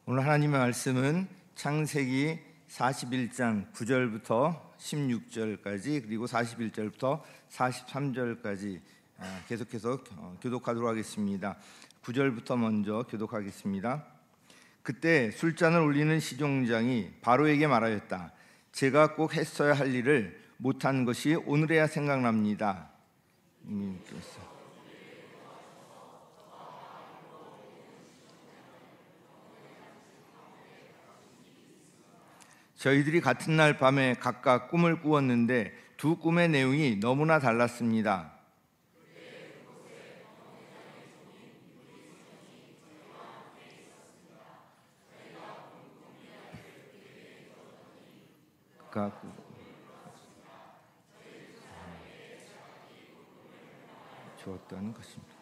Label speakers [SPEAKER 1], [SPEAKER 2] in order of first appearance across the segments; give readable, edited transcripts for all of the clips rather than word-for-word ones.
[SPEAKER 1] 오늘 하나님의 말씀은 창세기 41장 9절부터 16절까지 그리고 41절부터 43절까지 계속해서 교독하도록 하겠습니다. 9절부터 먼저 교독하겠습니다. 그때 술잔을 올리는 시종장이 바로에게 말하였다. 제가 꼭 했어야 할 일을 못한 것이 오늘에야 생각납니다. 저희들이 같은 날 밤에 각각 꿈을 꾸었는데 두 꿈의 내용이 너무나 달랐습니다. 주었던 것입니다.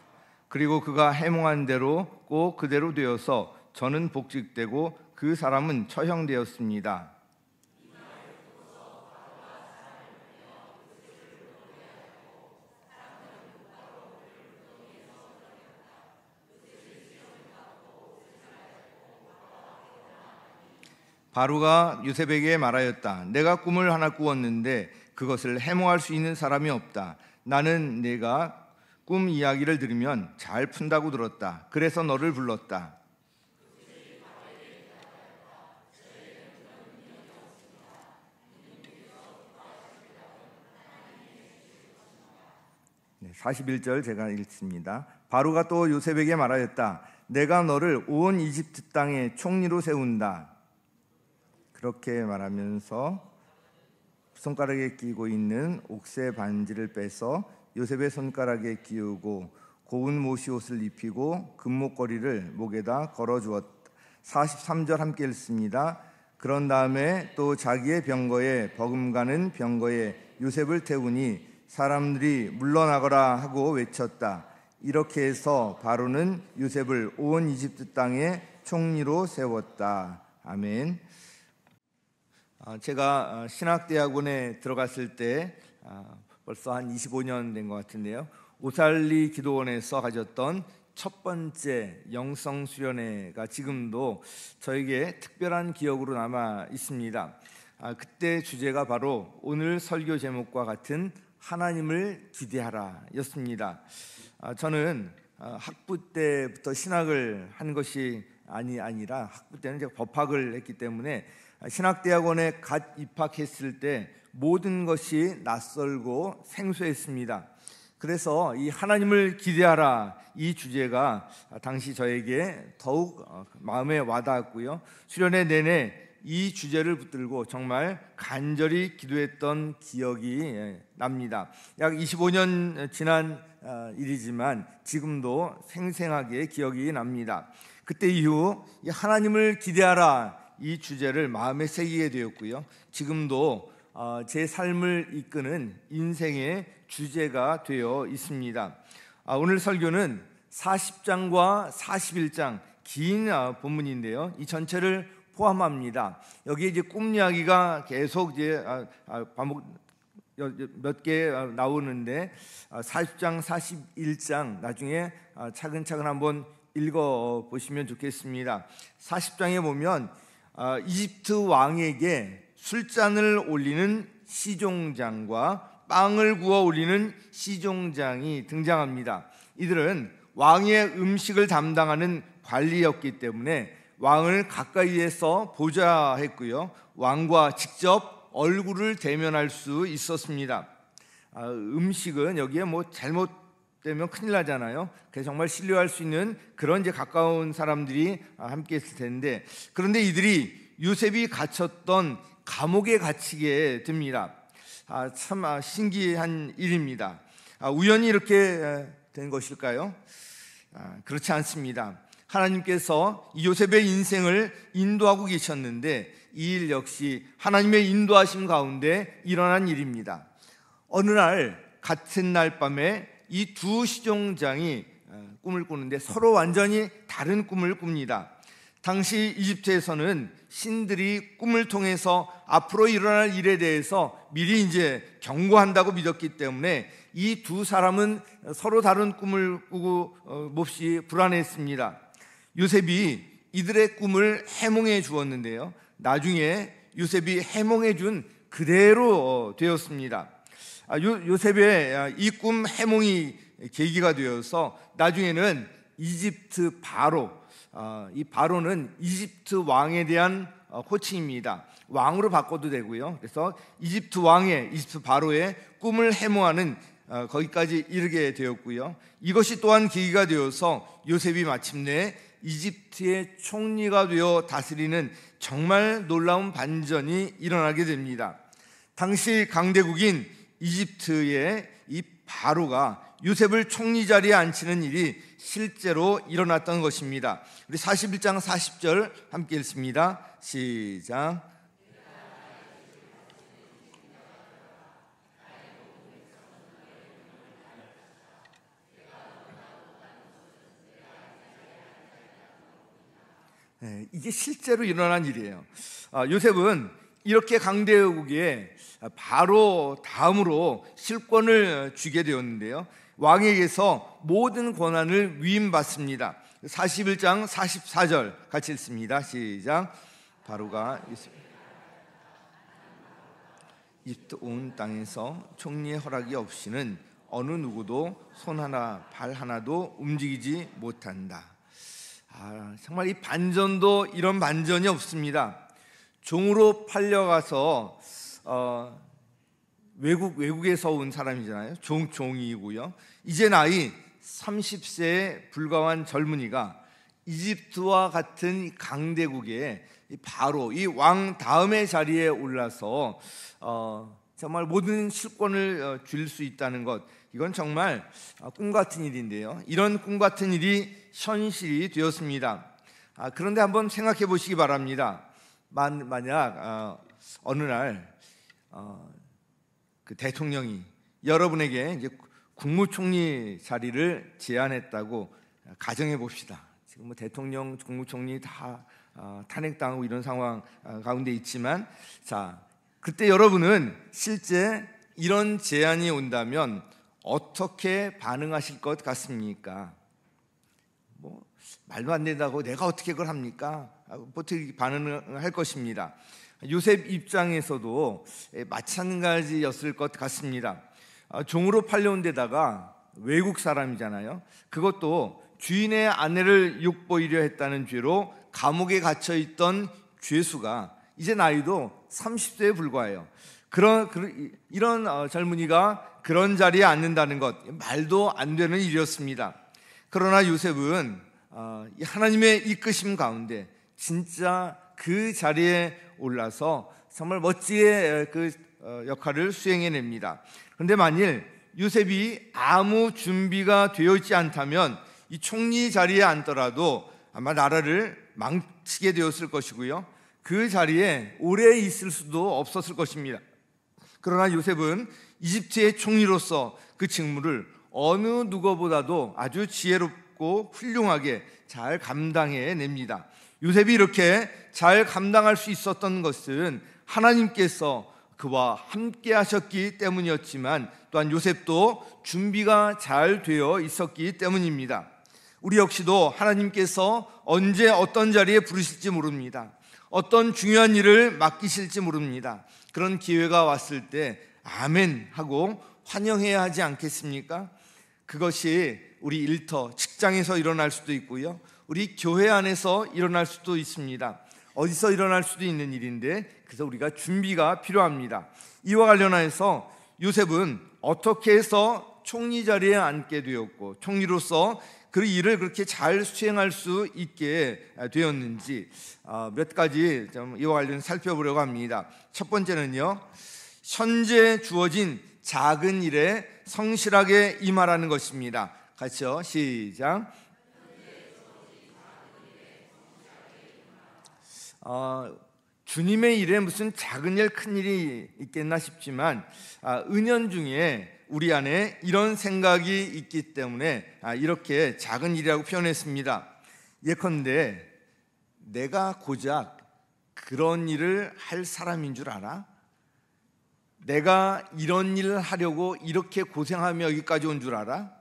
[SPEAKER 1] 그리고 그가 해몽한 대로 꼭 그대로 되어서 저는 복직되고 그 사람은 처형되었습니다. 바로가 요셉에게 말하였다. 내가 꿈을 하나 꾸었는데 그것을 해몽할 수 있는 사람이 없다. 나는 내가 꿈 이야기를 들으면 잘 푼다고 들었다. 그래서 너를 불렀다. 네, 41절 제가 읽습니다. 바로가 또 요셉에게 말하였다. 내가 너를 온 이집트 땅의 총리로 세운다. 그렇게 말하면서 손가락에 끼고 있는 옥새 반지를 빼서 요셉의 손가락에 끼우고 고운 모시 옷을 입히고 금목걸이를 목에다 걸어주었다. 43절 함께 읽습니다. 그런 다음에 또 자기의 병거에 버금가는 병거에 요셉을 태우니 사람들이 물러나거라 하고 외쳤다. 이렇게 해서 바로는 요셉을 온 이집트 땅의 총리로 세웠다. 아멘. 제가 신학대학원에 들어갔을 때 벌써 한 25년 된 것 같은데요. 오살리 기도원에서 가졌던 첫 번째 영성 수련회가 지금도 저에게 특별한 기억으로 남아 있습니다. 그때 주제가 바로 오늘 설교 제목과 같은 하나님을 기대하라 였습니다. 저는 학부 때부터 신학을 한 것이 아니라 학부 때는 제가 법학을 했기 때문에 신학대학원에 갓 입학했을 때 모든 것이 낯설고 생소했습니다. 그래서 이 하나님을 기대하라 이 주제가 당시 저에게 더욱 마음에 와닿았고요. 수련회 내내 이 주제를 붙들고 정말 간절히 기도했던 기억이 납니다. 약 25년 지난 일이지만 지금도 생생하게 기억이 납니다. 그때 이후 이 하나님을 기대하라 이 주제를 마음에 새기게 되었고요. 지금도 제 삶을 이끄는 인생의 주제가 되어 있습니다. 오늘 설교는 40장과 41장 긴 본문인데요. 이 전체를 포함합니다. 여기에 이제 꿈 이야기가 계속 이제 반복 몇 개 나오는데 40장, 41장 나중에 차근차근 한번 읽어 보시면 좋겠습니다. 40장에 보면 이집트 왕에게 술잔을 올리는 시종장과 빵을 구워 올리는 시종장이 등장합니다. 이들은 왕의 음식을 담당하는 관리였기 때문에 왕을 가까이에서 보자 했고요. 왕과 직접 얼굴을 대면할 수 있었습니다. 음식은 여기에 잘못되면 큰일 나잖아요. 그래서 정말 신뢰할 수 있는 그런 이제 가까운 사람들이 함께 했을 텐데, 그런데 이들이 요셉이 갇혔던 감옥에 갇히게 됩니다. 참 신기한 일입니다. 우연히 이렇게 된 것일까요? 그렇지 않습니다. 하나님께서 요셉의 인생을 인도하고 계셨는데 이 일 역시 하나님의 인도하심 가운데 일어난 일입니다. 어느 날 같은 날 밤에 이 두 시종장이 꿈을 꾸는데 서로 완전히 다른 꿈을 꿉니다. 당시 이집트에서는 신들이 꿈을 통해서 앞으로 일어날 일에 대해서 미리 이제 경고한다고 믿었기 때문에 이 두 사람은 서로 다른 꿈을 꾸고 몹시 불안했습니다. 요셉이 이들의 꿈을 해몽해 주었는데요. 나중에 요셉이 해몽해 준 그대로 되었습니다. 요셉의 이 꿈 해몽이 계기가 되어서 나중에는 이집트 바로, 이 바로는 이집트 왕에 대한 호칭입니다. 왕으로 바꿔도 되고요. 그래서 이집트 바로의 꿈을 해몽하는 거기까지 이르게 되었고요. 이것이 또한 계기가 되어서 요셉이 마침내 이집트의 총리가 되어 다스리는 정말 놀라운 반전이 일어나게 됩니다. 당시 강대국인 이집트의 이 바로가 요셉을 총리 자리에 앉히는 일이 실제로 일어났던 것입니다. 우리 41장 40절 함께 읽습니다. 시작. 이게 실제로 일어난 일이에요. 요셉은 이렇게 강대국에 바로 다음으로 실권을 쥐게 되었는데요. 왕에게서 모든 권한을 위임받습니다. 41장 44절 같이 읽습니다. 시작. 바로가 이집트 온 땅에서 총리의 허락이 없이는 어느 누구도 손 하나 발 하나도 움직이지 못한다. 정말 이 반전도 이런 반전이 없습니다. 종으로 팔려가서 외국에서 온 사람이잖아요. 종이고요. 이제 나이 30세에 불과한 젊은이가 이집트와 같은 강대국에 바로 이 왕 다음의 자리에 올라서 정말 모든 실권을 줄 수 있다는 것, 이건 정말 꿈 같은 일인데요. 이런 꿈 같은 일이 현실이 되었습니다. 그런데 한번 생각해 보시기 바랍니다. 만약 어느 날 그 대통령이 여러분에게 이제 국무총리 자리를 제안했다고 가정해 봅시다. 지금 뭐 대통령, 국무총리 다 탄핵당하고 이런 상황 가운데 있지만, 자, 그때 여러분은 실제 이런 제안이 온다면 어떻게 반응하실 것 같습니까? 뭐 말도 안 된다고 내가 어떻게 그걸 합니까? 어떻게 반응을 할 것입니다. 요셉 입장에서도 마찬가지였을 것 같습니다. 종으로 팔려온 데다가 외국 사람이잖아요. 그것도 주인의 아내를 욕보이려 했다는 죄로 감옥에 갇혀 있던 죄수가 이제 나이도 30세에 불과해요. 이런 젊은이가 그런 자리에 앉는다는 것, 말도 안 되는 일이었습니다. 그러나 요셉은 하나님의 이끄심 가운데 진짜 그 자리에 올라서 정말 멋지게 그 역할을 수행해냅니다. 그런데 만일 요셉이 아무 준비가 되어 있지 않다면 이 총리 자리에 앉더라도 아마 나라를 망치게 되었을 것이고요. 그 자리에 오래 있을 수도 없었을 것입니다. 그러나 요셉은 이집트의 총리로서 그 직무를 어느 누구보다도 아주 지혜롭고 훌륭하게 잘 감당해냅니다. 요셉이 이렇게 잘 감당할 수 있었던 것은 하나님께서 그와 함께 하셨기 때문이었지만 또한 요셉도 준비가 잘 되어 있었기 때문입니다. 우리 역시도 하나님께서 언제 어떤 자리에 부르실지 모릅니다. 어떤 중요한 일을 맡기실지 모릅니다. 그런 기회가 왔을 때 아멘 하고 환영해야 하지 않겠습니까? 그것이 우리 일터, 직장에서 일어날 수도 있고요. 우리 교회 안에서 일어날 수도 있습니다. 어디서 일어날 수도 있는 일인데, 그래서 우리가 준비가 필요합니다. 이와 관련해서 요셉은 어떻게 해서 총리 자리에 앉게 되었고 총리로서 그 일을 그렇게 잘 수행할 수 있게 되었는지 몇 가지 좀 이와 관련 살펴보려고 합니다. 첫 번째는요, 현재 주어진 작은 일에 성실하게 임하라는 것입니다. 같이요, 시작. 주님의 일에 무슨 작은 일, 큰 일이 있겠나 싶지만 은연중에 우리 안에 이런 생각이 있기 때문에 이렇게 작은 일이라고 표현했습니다. 예컨대 내가 고작 그런 일을 할 사람인 줄 알아? 내가 이런 일을 하려고 이렇게 고생하며 여기까지 온 줄 알아?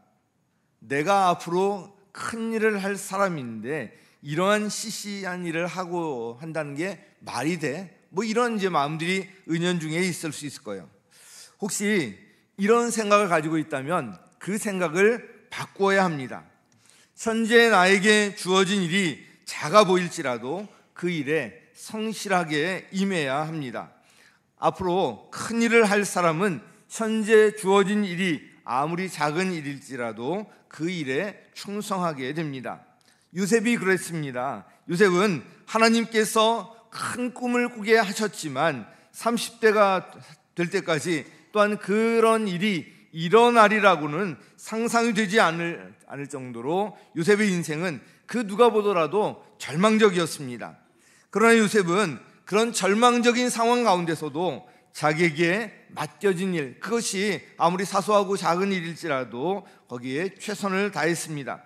[SPEAKER 1] 내가 앞으로 큰 일을 할 사람인데 이러한 시시한 일을 하고 한다는 게 말이 돼? 뭐 이런 이제 마음들이 은연중에 있을 수 있을 거예요. 혹시 이런 생각을 가지고 있다면 그 생각을 바꾸어야 합니다. 현재 나에게 주어진 일이 작아 보일지라도 그 일에 성실하게 임해야 합니다. 앞으로 큰 일을 할 사람은 현재 주어진 일이 아무리 작은 일일지라도 그 일에 충성하게 됩니다. 요셉이 그랬습니다. 요셉은 하나님께서 큰 꿈을 꾸게 하셨지만 30대가 될 때까지 또한 그런 일이 일어나리라고는 상상이 되지 않을 정도로 요셉의 인생은 그 누가 보더라도 절망적이었습니다. 그러나 요셉은 그런 절망적인 상황 가운데서도 자기에게 맡겨진 일, 그것이 아무리 사소하고 작은 일일지라도 거기에 최선을 다했습니다.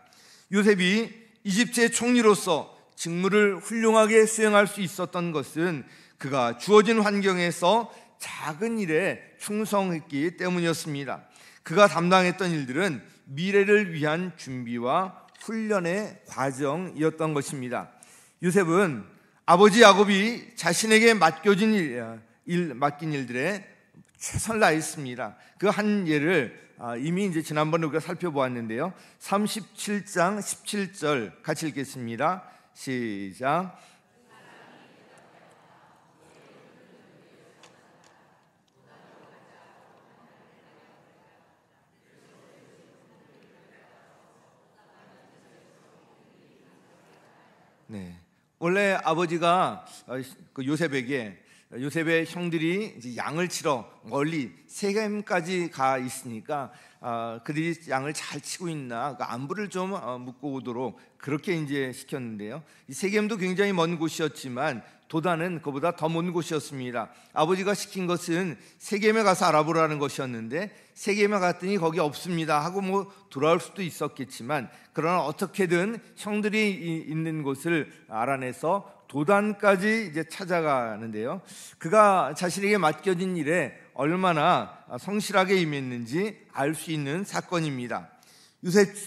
[SPEAKER 1] 요셉이 이집트의 총리로서 직무를 훌륭하게 수행할 수 있었던 것은 그가 주어진 환경에서 작은 일에 충성했기 때문이었습니다. 그가 담당했던 일들은 미래를 위한 준비와 훈련의 과정이었던 것입니다. 요셉은 아버지 야곱이 자신에게 맡긴 일들에 최선을 다했습니다. 그 한 예를 이미 이제 지난번에 우리가 살펴보았는데요. 37장 17절 같이 읽겠습니다. 시작. 네. 원래 아버지가 요셉의 형들이 이제 양을 치러 멀리 세겜까지 가 있으니까 그들이 양을 잘 치고 있나 그 안부를 좀 묻고 오도록 그렇게 이제 시켰는데요. 이 세겜도 굉장히 먼 곳이었지만 도단은 그보다 더 먼 곳이었습니다. 아버지가 시킨 것은 세겜에 가서 알아보라는 것이었는데 세겜에 갔더니 거기 없습니다 하고 뭐 돌아올 수도 있었겠지만 그러나 어떻게든 형들이 있는 곳을 알아내서 도단까지 이제 찾아가는데요. 그가 자신에게 맡겨진 일에 얼마나 성실하게 임했는지 알 수 있는 사건입니다.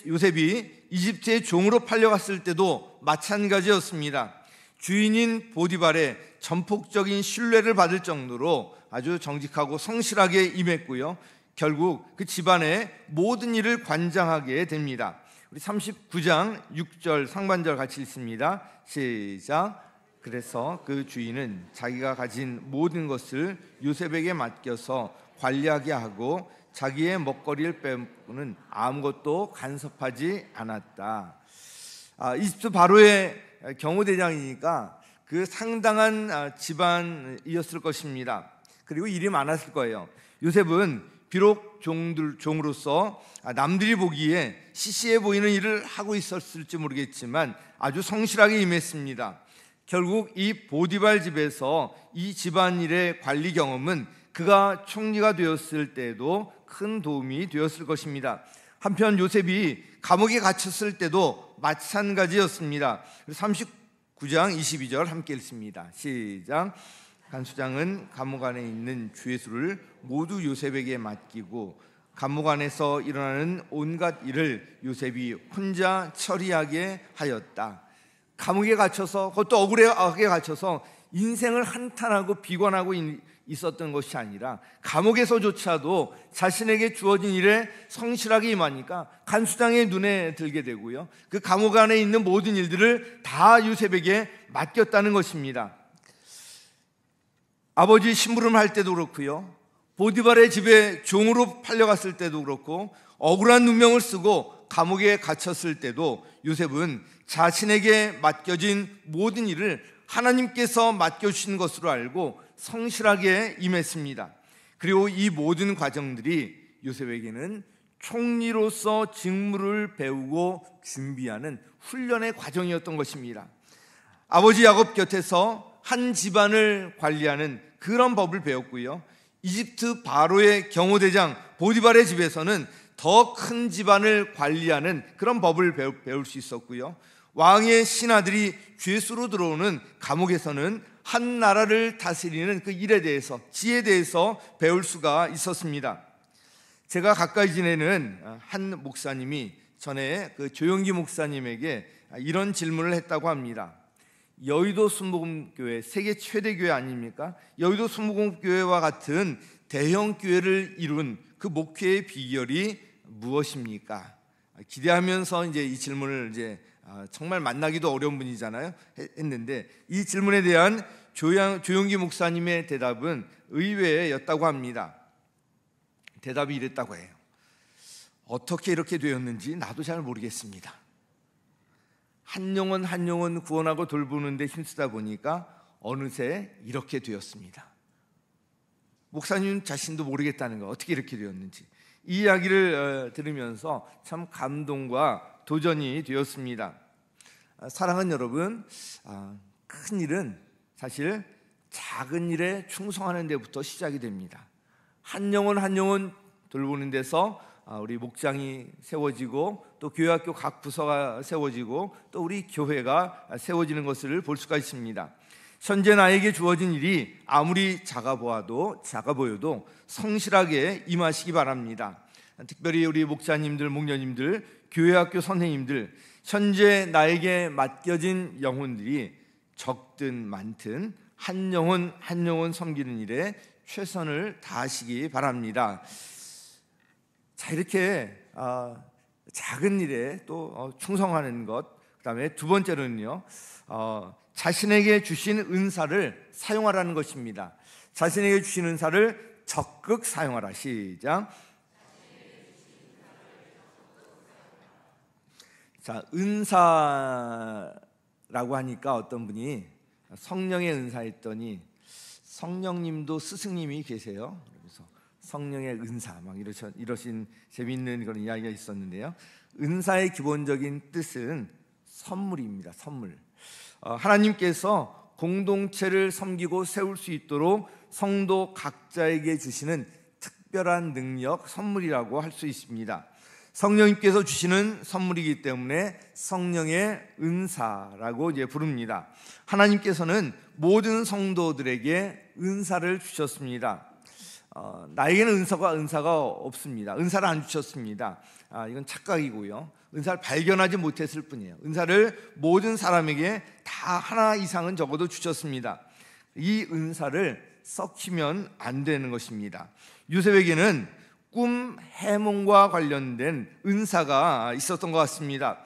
[SPEAKER 1] 요셉이 이집트의 종으로 팔려갔을 때도 마찬가지였습니다. 주인인 보디발의 전폭적인 신뢰를 받을 정도로 아주 정직하고 성실하게 임했고요. 결국 그 집안의 모든 일을 관장하게 됩니다. 우리 39장 6절 상반절 같이 읽습니다. 시작. 그래서 그 주인은 자기가 가진 모든 것을 요셉에게 맡겨서 관리하게 하고 자기의 먹거리를 빼고는 아무것도 간섭하지 않았다. 이집트 바로의 경호대장이니까 그 상당한 집안이었을 것입니다. 그리고 일이 많았을 거예요. 요셉은 비록 종으로서 남들이 보기에 시시해 보이는 일을 하고 있었을지 모르겠지만 아주 성실하게 임했습니다. 결국 이 보디발 집에서 이 집안일의 관리 경험은 그가 총리가 되었을 때도 큰 도움이 되었을 것입니다. 한편 요셉이 감옥에 갇혔을 때도 마찬가지였습니다. 39장 22절 함께 읽습니다. 시작. 간수장은 감옥 안에 있는 죄수를 모두 요셉에게 맡기고 감옥 안에서 일어나는 온갖 일을 요셉이 혼자 처리하게 하였다. 감옥에 갇혀서 그것도 억울하게 갇혀서 인생을 한탄하고 비관하고 있었던 것이 아니라 감옥에서조차도 자신에게 주어진 일에 성실하게 임하니까 간수장의 눈에 들게 되고요. 그 감옥 안에 있는 모든 일들을 다 요셉에게 맡겼다는 것입니다. 아버지 심부름 할 때도 그렇고요. 보디발의 집에 종으로 팔려갔을 때도 그렇고 억울한 누명을 쓰고 감옥에 갇혔을 때도 요셉은 자신에게 맡겨진 모든 일을 하나님께서 맡겨주신 것으로 알고 성실하게 임했습니다. 그리고 이 모든 과정들이 요셉에게는 총리로서 직무를 배우고 준비하는 훈련의 과정이었던 것입니다. 아버지 야곱 곁에서 한 집안을 관리하는 그런 법을 배웠고요. 이집트 바로의 경호대장 보디발의 집에서는 더 큰 집안을 관리하는 그런 법을 배울 수 있었고요. 왕의 신하들이 죄수로 들어오는 감옥에서는 한 나라를 다스리는 그 일에 대해서, 지혜에 대해서 배울 수가 있었습니다. 제가 가까이 지내는 한 목사님이 전에 그 조영기 목사님에게 이런 질문을 했다고 합니다. 여의도 순복음교회, 세계 최대 교회 아닙니까? 여의도 순복음교회와 같은 대형 교회를 이룬 그 목회의 비결이 무엇입니까? 기대하면서 이제 이 질문을 정말 만나기도 어려운 분이잖아요. 했는데 이 질문에 대한 조용기 목사님의 대답은 의외였다고 합니다. 대답이 이랬다고 해요. 어떻게 이렇게 되었는지 나도 잘 모르겠습니다. 한 영혼 구원하고 돌보는 데 힘쓰다 보니까 어느새 이렇게 되었습니다. 목사님 자신도 모르겠다는 거, 어떻게 이렇게 되었는지. 이 이야기를 들으면서 참 감동과 도전이 되었습니다. 사랑하는 여러분, 큰 일은 사실 작은 일에 충성하는 데부터 시작이 됩니다. 한 영혼 돌보는 데서 우리 목장이 세워지고 또 교회학교 각 부서가 세워지고 또 우리 교회가 세워지는 것을 볼 수가 있습니다. 현재 나에게 주어진 일이 아무리 작아 보여도 성실하게 임하시기 바랍니다. 특별히 우리 목사님들, 목녀님들, 교회학교 선생님들, 현재 나에게 맡겨진 영혼들이 적든 많든 한 영혼 섬기는 일에 최선을 다하시기 바랍니다. 자, 이렇게 작은 일에 또 충성하는 것, 그 다음에 두 번째로는요, 자신에게 주신 은사를 사용하라는 것입니다. 자신에게 주신 은사를 적극 사용하라. 시작. 자, 은사라고 하니까 어떤 분이 성령의 은사 했더니 성령님도 스승님이 계세요. 그래서 성령의 은사 막 이러신 재미있는 그런 이야기가 있었는데요. 은사의 기본적인 뜻은 선물입니다. 선물. 하나님께서 공동체를 섬기고 세울 수 있도록 성도 각자에게 주시는 특별한 능력, 선물이라고 할 수 있습니다. 성령님께서 주시는 선물이기 때문에 성령의 은사라고 부릅니다. 하나님께서는 모든 성도들에게 은사를 주셨습니다. 나에게는 은사가 없습니다. 은사를 안 주셨습니다. 이건 착각이고요. 은사를 발견하지 못했을 뿐이에요. 은사를 모든 사람에게 다 하나 이상은 적어도 주셨습니다. 이 은사를 썩히면 안 되는 것입니다. 요셉에게는 꿈, 해몽과 관련된 은사가 있었던 것 같습니다.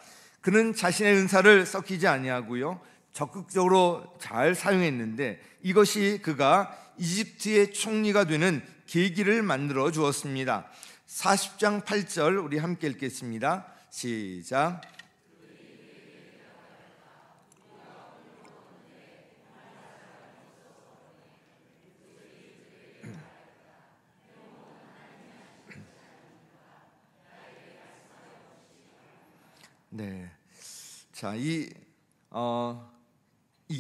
[SPEAKER 1] 그는 자신의 은사를 썩히지 아니하고요, 적극적으로 잘 사용했는데 이것이 그가 이집트의 총리가 되는 계기를 만들어 주었습니다. 40장 8절 우리 함께 읽겠습니다. 시작. 네. 자, 이게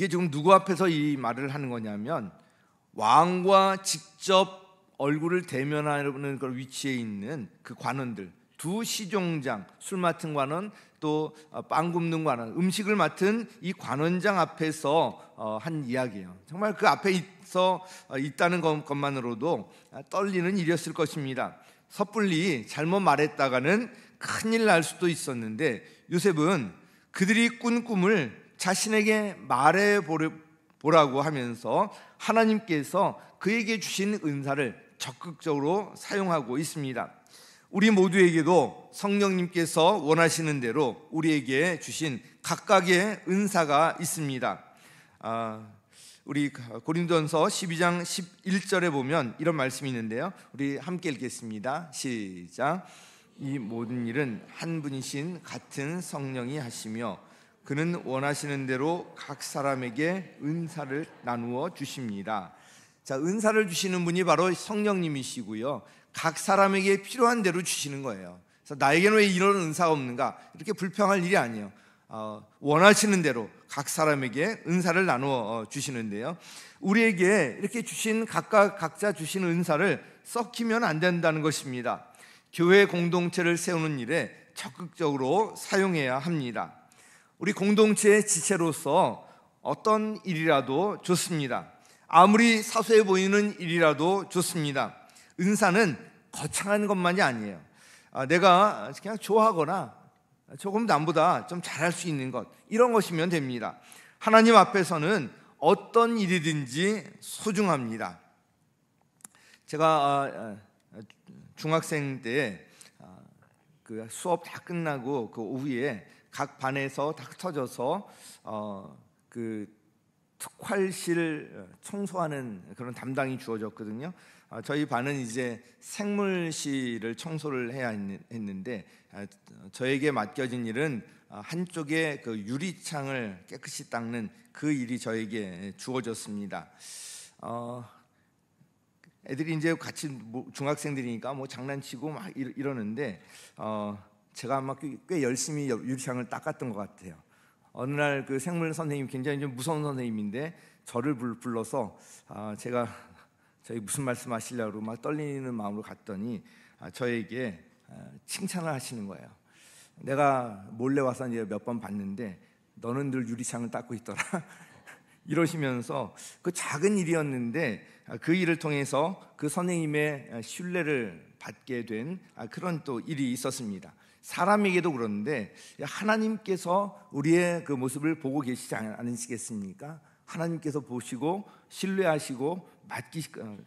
[SPEAKER 1] 지금 누구 앞에서 이 말을 하는 거냐면 왕과 직접 얼굴을 대면하는 그런 위치에 있는 그 관원들, 두 시종장, 술 맡은 관원, 또 빵 굽는 관원, 음식을 맡은 이 관원장 앞에서 한 이야기예요. 정말 그 앞에 있다는 것만으로도 떨리는 일이었을 것입니다. 섣불리 잘못 말했다가는 큰일 날 수도 있었는데 요셉은 그들이 꾼 꿈을 자신에게 말해보라고 하면서 하나님께서 그에게 주신 은사를 적극적으로 사용하고 있습니다. 우리 모두에게도 성령님께서 원하시는 대로 우리에게 주신 각각의 은사가 있습니다. 우리 고린도전서 12장 11절에 보면 이런 말씀이 있는데요, 우리 함께 읽겠습니다. 시작. 이 모든 일은 한 분이신 같은 성령이 하시며 그는 원하시는 대로 각 사람에게 은사를 나누어 주십니다. 자, 은사를 주시는 분이 바로 성령님이시고요, 각 사람에게 필요한 대로 주시는 거예요. 그래서 나에게는 왜 이런 은사가 없는가, 이렇게 불평할 일이 아니에요. 원하시는 대로 각 사람에게 은사를 나누어 주시는데요, 우리에게 이렇게 주신 각자 주신 은사를 썩히면 안 된다는 것입니다. 교회 공동체를 세우는 일에 적극적으로 사용해야 합니다. 우리 공동체의 지체로서 어떤 일이라도 좋습니다. 아무리 사소해 보이는 일이라도 좋습니다. 은사는 거창한 것만이 아니에요. 내가 그냥 좋아하거나 조금 남보다 좀 잘할 수 있는 것, 이런 것이면 됩니다. 하나님 앞에서는 어떤 일이든지 소중합니다. 제가 중학생 때 그 수업 다 끝나고 그 오후에 각 반에서 다 흩어져서 그 특활실 청소하는 그런 담당이 주어졌거든요. 저희 반은 이제 생물실을 청소를 해야 했는데 저에게 맡겨진 일은 한쪽에 그 유리창을 깨끗이 닦는 그 일이 저에게 주어졌습니다. 애들이 이제 같이 중학생들이니까 뭐 장난치고 막 이러는데 제가 아마 꽤 열심히 유리창을 닦았던 것 같아요. 어느 날 그 생물 선생님, 굉장히 좀 무서운 선생님인데 저를 불러서 제가 저희 무슨 말씀하시려고 막 떨리는 마음으로 갔더니 저에게 칭찬을 하시는 거예요. 내가 몰래 와서 이제 몇 번 봤는데 너는 늘 유리창을 닦고 있더라. 이러시면서 그 작은 일이었는데 그 일을 통해서 그 선생님의 신뢰를 받게 된 그런 또 일이 있었습니다. 사람에게도 그런데 하나님께서 우리의 그 모습을 보고 계시지 않으시겠습니까? 하나님께서 보시고 신뢰하시고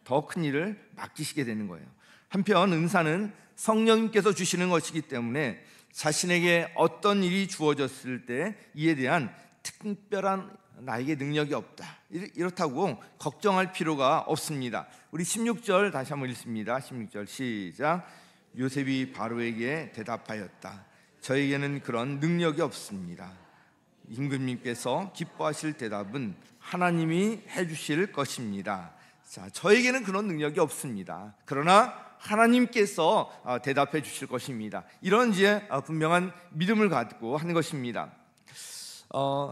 [SPEAKER 1] 더 큰 일을 맡기시게 되는 거예요. 한편 은사는 성령님께서 주시는 것이기 때문에 자신에게 어떤 일이 주어졌을 때 이에 대한 특별한 나에게 능력이 없다, 이렇다고 걱정할 필요가 없습니다. 우리 16절 다시 한번 읽습니다. 16절 시작. 요셉이 바로에게 대답하였다. 저에게는 그런 능력이 없습니다. 임금님께서 기뻐하실 대답은 하나님이 해주실 것입니다. 자, 저에게는 그런 능력이 없습니다. 그러나 하나님께서 대답해 주실 것입니다. 이런 이제 분명한 믿음을 갖고 하는 것입니다.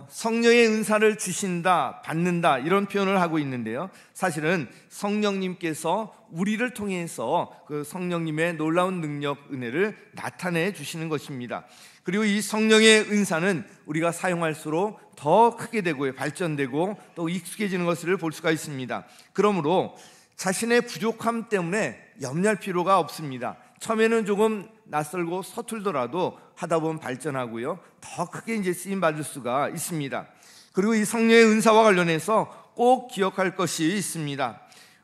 [SPEAKER 1] 성령의 은사를 주신다, 받는다, 이런 표현을 하고 있는데요, 사실은 성령님께서 우리를 통해서 그 성령님의 놀라운 능력, 은혜를 나타내 주시는 것입니다. 그리고 이 성령의 은사는 우리가 사용할수록 더 크게 되고 발전되고 또 익숙해지는 것을 볼 수가 있습니다. 그러므로 자신의 부족함 때문에 염려할 필요가 없습니다. 처음에는 조금 낯설고 서툴더라도 하다 보면 발전하고요, 더 크게 이제 쓰임 받을 수가 있습니다. 그리고 이 성령의 은사와 관련해서 꼭 기억할 것이 있습니다.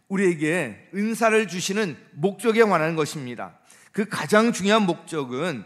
[SPEAKER 1] 우리에게 은사를 주시는 목적에 관한 것입니다. 그 가장 중요한 목적은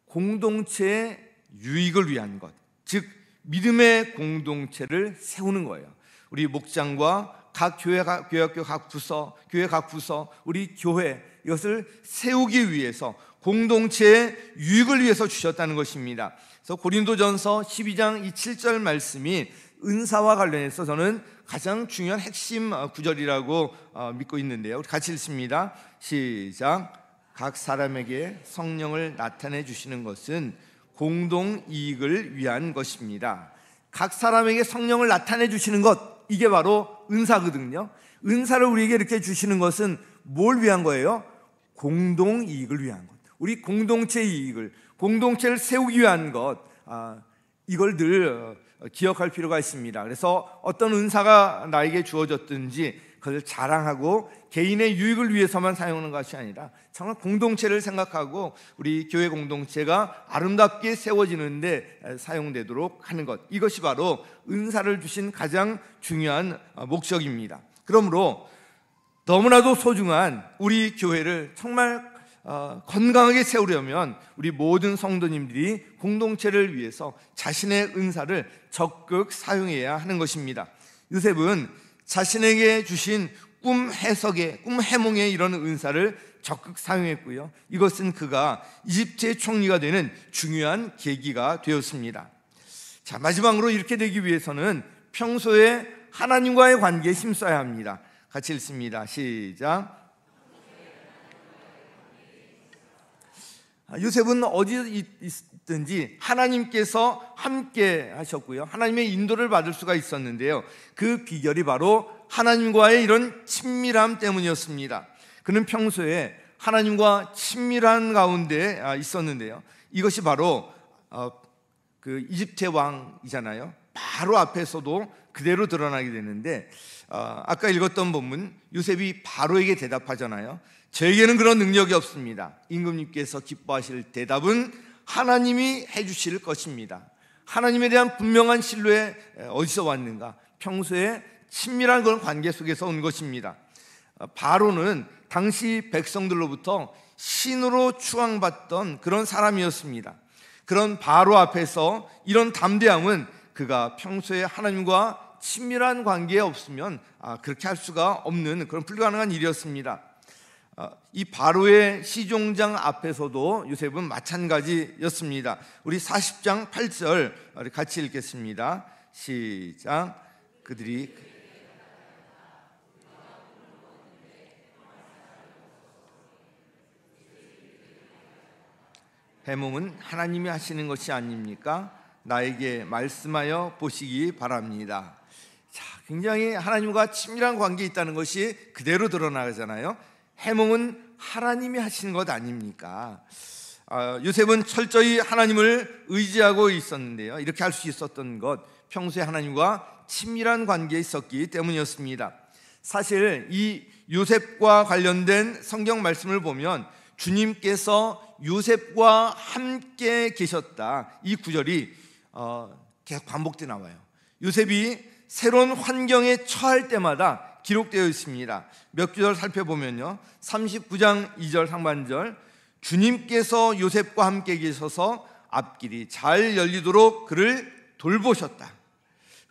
[SPEAKER 1] 공동체의 유익을 위한 것, 즉 믿음의 공동체를 세우는 거예요. 우리 목장과 각 교회학교 각 부서, 교회 각 부서, 우리 교회, 이것을 세우기 위해서 공동체의 유익을 위해서 주셨다는 것입니다. 그래서 고린도전서 12장 7절 말씀이 은사와 관련해서 저는 가장 중요한 핵심 구절이라고 믿고 있는데요, 같이 읽습니다. 시작. 각 사람에게 성령을 나타내 주시는 것은 공동 이익을 위한 것입니다. 각 사람에게 성령을 나타내 주시는 것, 이게 바로 은사거든요. 은사를 우리에게 이렇게 주시는 것은 뭘 위한 거예요? 공동 이익을 위한 것, 우리 공동체의 이익을, 공동체를 세우기 위한 것, 이걸 늘 기억할 필요가 있습니다. 그래서 어떤 은사가 나에게 주어졌든지 그것을 자랑하고 개인의 유익을 위해서만 사용하는 것이 아니라 정말 공동체를 생각하고 우리 교회 공동체가 아름답게 세워지는데 사용되도록 하는 것, 이것이 바로 은사를 주신 가장 중요한 목적입니다. 그러므로 너무나도 소중한 우리 교회를 정말 건강하게 세우려면 우리 모든 성도님들이 공동체를 위해서 자신의 은사를 적극 사용해야 하는 것입니다. 요셉은 자신에게 주신 꿈 해석의, 꿈 해몽의 이런 은사를 적극 사용했고요, 이것은 그가 이집트의 총리가 되는 중요한 계기가 되었습니다. 자, 마지막으로 이렇게 되기 위해서는 평소에 하나님과의 관계에 힘써야 합니다. 같이 읽습니다. 시작. 요셉은 어디 있든지 하나님께서 함께 하셨고요, 하나님의 인도를 받을 수가 있었는데요, 그 비결이 바로 하나님과의 이런 친밀함 때문이었습니다. 그는 평소에 하나님과 친밀한 가운데 있었는데요, 이것이 바로 그 이집트의 왕이잖아요. 바로 앞에서도 그대로 드러나게 되는데, 아까 읽었던 본문, 요셉이 바로에게 대답하잖아요. 저에게는 그런 능력이 없습니다. 임금님께서 기뻐하실 대답은 하나님이 해주실 것입니다. 하나님에 대한 분명한 신뢰 어디서 왔는가? 평소에 친밀한 그런 관계 속에서 온 것입니다. 바로는 당시 백성들로부터 신으로 추앙받던 그런 사람이었습니다. 그런 바로 앞에서 이런 담대함은 그가 평소에 하나님과 친밀한 관계에 없으면 그렇게 할 수가 없는 그런 불가능한 일이었습니다. 이 바로의 시종장 앞에서도 요셉은 마찬가지였습니다. 우리 40장 8절 우리 같이 읽겠습니다. 시작. 그들이 해몽은 하나님이 하시는 것이 아닙니까? 나에게 말씀하여 보시기 바랍니다. 자, 굉장히 하나님과 친밀한 관계에 있다는 것이 그대로 드러나잖아요. 해몽은 하나님이 하시는 것 아닙니까? 요셉은 철저히 하나님을 의지하고 있었는데요, 이렇게 할 수 있었던 것, 평소에 하나님과 친밀한 관계에 있었기 때문이었습니다. 사실 이 요셉과 관련된 성경 말씀을 보면 주님께서 요셉과 함께 계셨다, 이 구절이 계속 반복되어 나와요. 요셉이 새로운 환경에 처할 때마다 기록되어 있습니다. 몇 구절 살펴보면요, 39장 2절 상반절, 주님께서 요셉과 함께 계셔서 앞길이 잘 열리도록 그를 돌보셨다.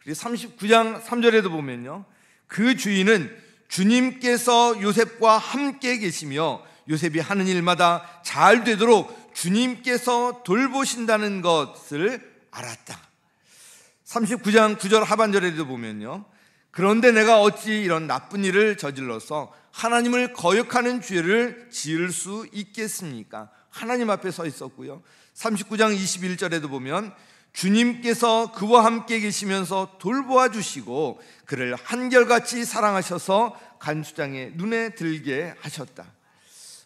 [SPEAKER 1] 그리고 39장 3절에도 보면요, 그 주인은 주님께서 요셉과 함께 계시며 요셉이 하는 일마다 잘 되도록 주님께서 돌보신다는 것을 알았다. 39장 9절 하반절에도 보면요, 그런데 내가 어찌 이런 나쁜 일을 저질러서 하나님을 거역하는 죄를 지을 수 있겠습니까? 하나님 앞에 서 있었고요. 39장 21절에도 보면 주님께서 그와 함께 계시면서 돌보아 주시고 그를 한결같이 사랑하셔서 간수장의 눈에 들게 하셨다.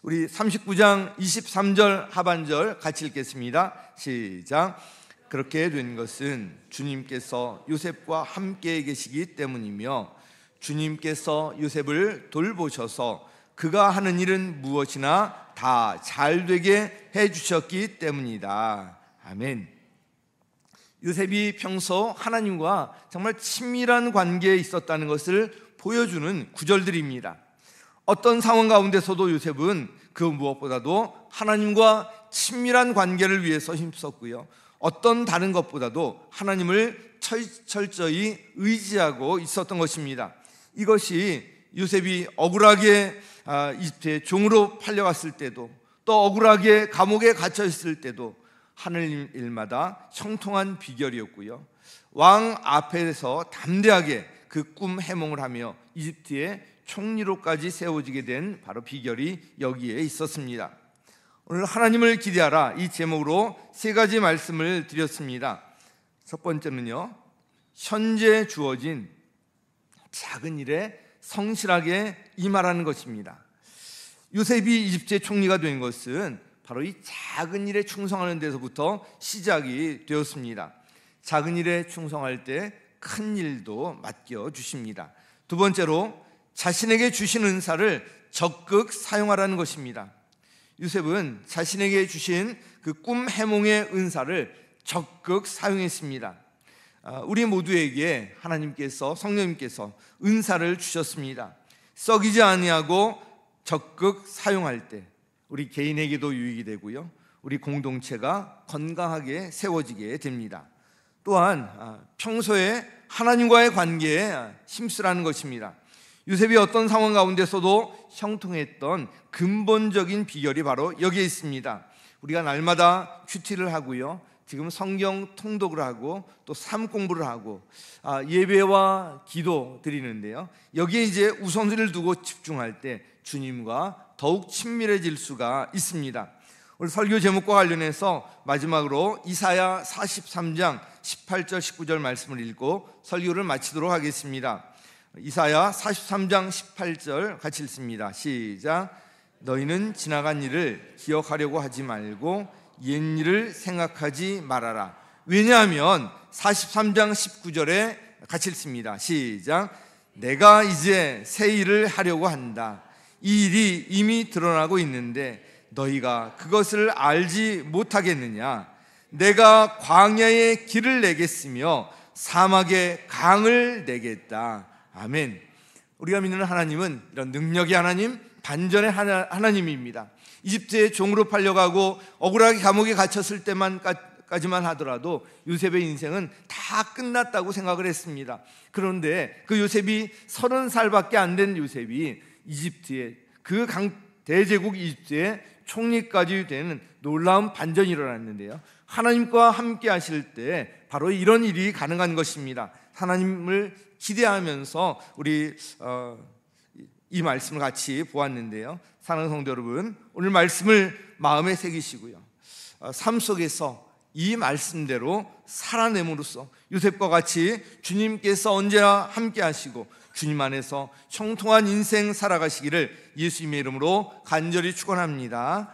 [SPEAKER 1] 우리 39장 23절 하반절 같이 읽겠습니다. 시작. 그렇게 된 것은 주님께서 요셉과 함께 계시기 때문이며 주님께서 요셉을 돌보셔서 그가 하는 일은 무엇이나 다 잘되게 해주셨기 때문이다. 아멘. 요셉이 평소 하나님과 정말 친밀한 관계에 있었다는 것을 보여주는 구절들입니다. 어떤 상황 가운데서도 요셉은 그 무엇보다도 하나님과 친밀한 관계를 위해서 힘썼고요, 어떤 다른 것보다도 하나님을 철저히 의지하고 있었던 것입니다. 이것이 요셉이 억울하게 이집트의 종으로 팔려갔을 때도, 또 억울하게 감옥에 갇혀 있을 때도 하늘 일마다 형통한 비결이었고요, 왕 앞에서 담대하게 그 꿈 해몽을 하며 이집트의 총리로까지 세워지게 된 바로 비결이 여기에 있었습니다. 오늘 하나님을 기대하라, 이 제목으로 세 가지 말씀을 드렸습니다. 첫 번째는요, 현재 주어진 작은 일에 성실하게 임하라는 것입니다. 요셉이 이집트의 총리가 된 것은 바로 이 작은 일에 충성하는 데서부터 시작이 되었습니다. 작은 일에 충성할 때 큰 일도 맡겨주십니다. 두 번째로 자신에게 주신 은사를 적극 사용하라는 것입니다. 요셉은 자신에게 주신 그 꿈 해몽의 은사를 적극 사용했습니다. 우리 모두에게 하나님께서, 성령님께서 은사를 주셨습니다. 썩이지 아니하고 적극 사용할 때 우리 개인에게도 유익이 되고요, 우리 공동체가 건강하게 세워지게 됩니다. 또한 평소에 하나님과의 관계에 힘쓰라는 것입니다. 요셉이 어떤 상황 가운데서도 형통했던 근본적인 비결이 바로 여기에 있습니다. 우리가 날마다 큐티를 하고요, 지금 성경 통독을 하고 또 삶 공부를 하고 예배와 기도 드리는데요, 여기에 이제 우선순위를 두고 집중할 때 주님과 더욱 친밀해질 수가 있습니다. 오늘 설교 제목과 관련해서 마지막으로 이사야 43장 18절 19절 말씀을 읽고 설교를 마치도록 하겠습니다. 이사야 43장 18절 같이 읽습니다. 시작. 너희는 지나간 일을 기억하려고 하지 말고 옛일을 생각하지 말아라. 왜냐하면 43장 19절에 같이 읽습니다. 시작. 내가 이제 새 일을 하려고 한다. 이 일이 이미 드러나고 있는데 너희가 그것을 알지 못하겠느냐? 내가 광야에 길을 내겠으며 사막에 강을 내겠다. 아멘. 우리가 믿는 하나님은 이런 능력의 하나님, 반전의 하나님입니다. 이집트에 종으로 팔려가고 억울하게 감옥에 갇혔을 때만까지만 하더라도 요셉의 인생은 다 끝났다고 생각을 했습니다. 그런데 그 요셉이 30살밖에 안 된 요셉이 이집트에, 그 대제국 이집트의 총리까지 되는 놀라운 반전이 일어났는데요, 하나님과 함께 하실 때 바로 이런 일이 가능한 것입니다. 하나님을 기대하면서 우리 이 말씀을 같이 보았는데요, 사랑하는 성도 여러분, 오늘 말씀을 마음에 새기시고요, 삶 속에서 이 말씀대로 살아냄으로써 요셉과 같이 주님께서 언제나 함께 하시고 주님 안에서 형통한 인생 살아가시기를 예수님의 이름으로 간절히 축원합니다.